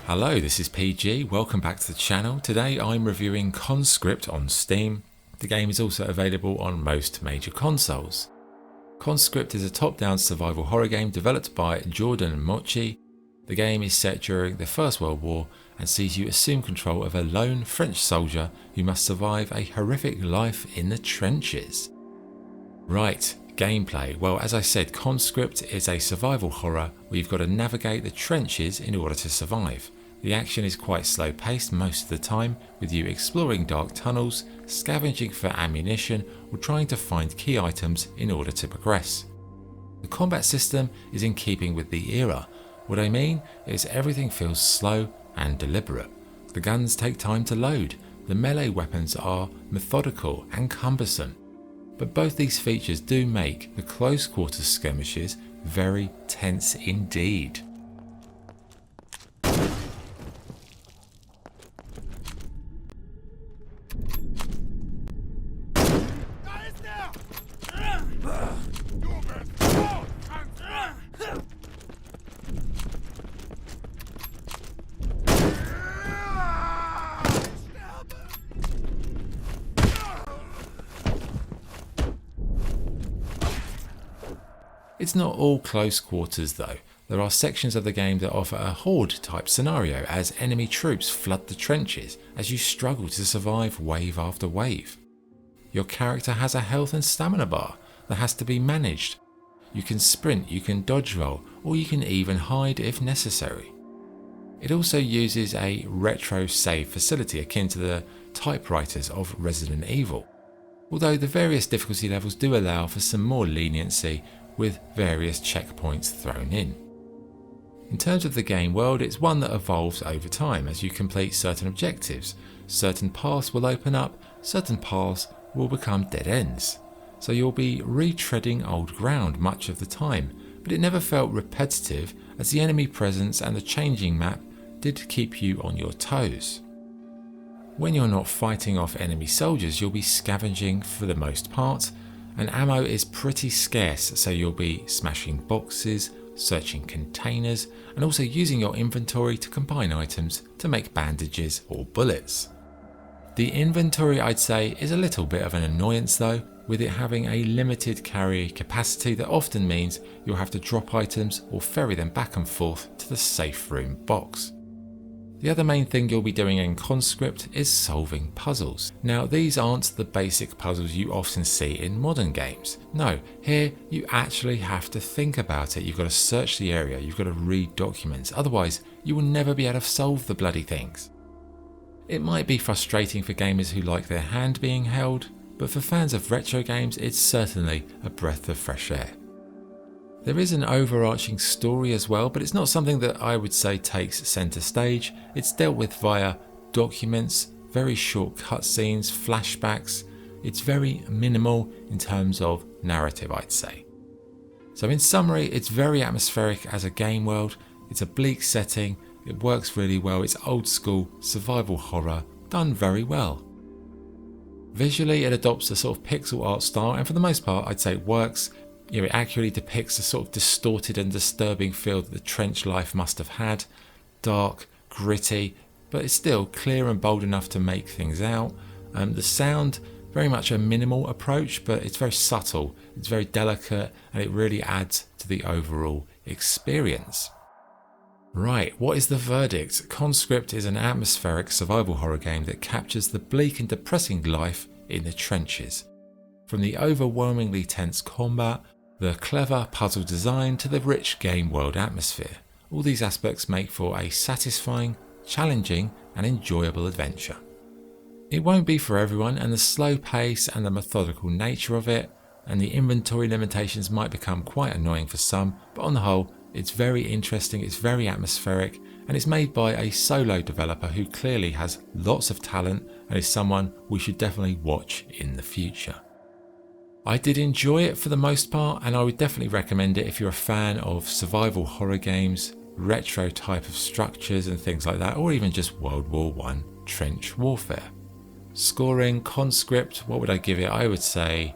Hello, this is PG, welcome back to the channel. Today I'm reviewing Conscript on Steam. The game is also available on most major consoles. Conscript is a top-down survival horror game developed by Jordan Mochi. The game is set during the First World War and sees you assume control of a lone French soldier who must survive a horrific life in the trenches. Right, gameplay. Well, as I said, Conscript is a survival horror where you've got to navigate the trenches in order to survive. The action is quite slow paced most of the time, with you exploring dark tunnels, scavenging for ammunition or trying to find key items in order to progress. The combat system is in keeping with the era. What I mean is everything feels slow and deliberate. The guns take time to load, the melee weapons are methodical and cumbersome. But both these features do make the close quarters skirmishes very tense indeed. It's not all close quarters though. There are sections of the game that offer a horde type scenario as enemy troops flood the trenches as you struggle to survive wave after wave. Your character has a health and stamina bar that has to be managed. You can sprint, you can dodge roll, or you can even hide if necessary. It also uses a retro save facility akin to the typewriters of Resident Evil, although the various difficulty levels do allow for some more leniency with various checkpoints thrown in. In terms of the game world, it's one that evolves over time as you complete certain objectives. Certain paths will open up, certain paths will become dead ends. So you'll be retreading old ground much of the time, but it never felt repetitive as the enemy presence and the changing map did keep you on your toes. When you're not fighting off enemy soldiers, you'll be scavenging for the most part, and ammo is pretty scarce, so you'll be smashing boxes, searching containers, and also using your inventory to combine items to make bandages or bullets. The inventory, I'd say, is a little bit of an annoyance though, with it having a limited carry capacity that often means you'll have to drop items or ferry them back and forth to the safe room box. The other main thing you'll be doing in Conscript is solving puzzles. Now, these aren't the basic puzzles you often see in modern games. No, here you actually have to think about it. You've got to search the area, you've got to read documents, otherwise you will never be able to solve the bloody things. It might be frustrating for gamers who like their hand being held, but for fans of retro games it's certainly a breath of fresh air. There is an overarching story as well, but it's not something that I would say takes centre stage. It's dealt with via documents, very short cutscenes, flashbacks. It's very minimal in terms of narrative, I'd say. So in summary, it's very atmospheric as a game world. It's a bleak setting, it works really well, it's old school survival horror, done very well. Visually it adopts a sort of pixel art style, and for the most part I'd say it works. It accurately depicts the sort of distorted and disturbing feel that the trench life must have had. Dark, gritty, but it's still clear and bold enough to make things out. The sound, very much a minimal approach, but it's very subtle, it's very delicate, and it really adds to the overall experience. Right, what is the verdict? Conscript is an atmospheric survival horror game that captures the bleak and depressing life in the trenches. From the overwhelmingly tense combat, the clever puzzle design to the rich game world atmosphere, all these aspects make for a satisfying, challenging and enjoyable adventure. It won't be for everyone, and the slow pace and the methodical nature of it and the inventory limitations might become quite annoying for some, but on the whole it's very interesting, it's very atmospheric, and it's made by a solo developer who clearly has lots of talent and is someone we should definitely watch in the future. I did enjoy it for the most part, and I would definitely recommend it if you're a fan of survival horror games, retro type of structures and things like that, or even just World War I trench warfare. Scoring Conscript, what would I give it? I'd say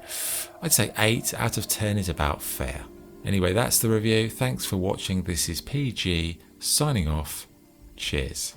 8 out of 10 is about fair. Anyway, that's the review. Thanks for watching. This is PG signing off. Cheers.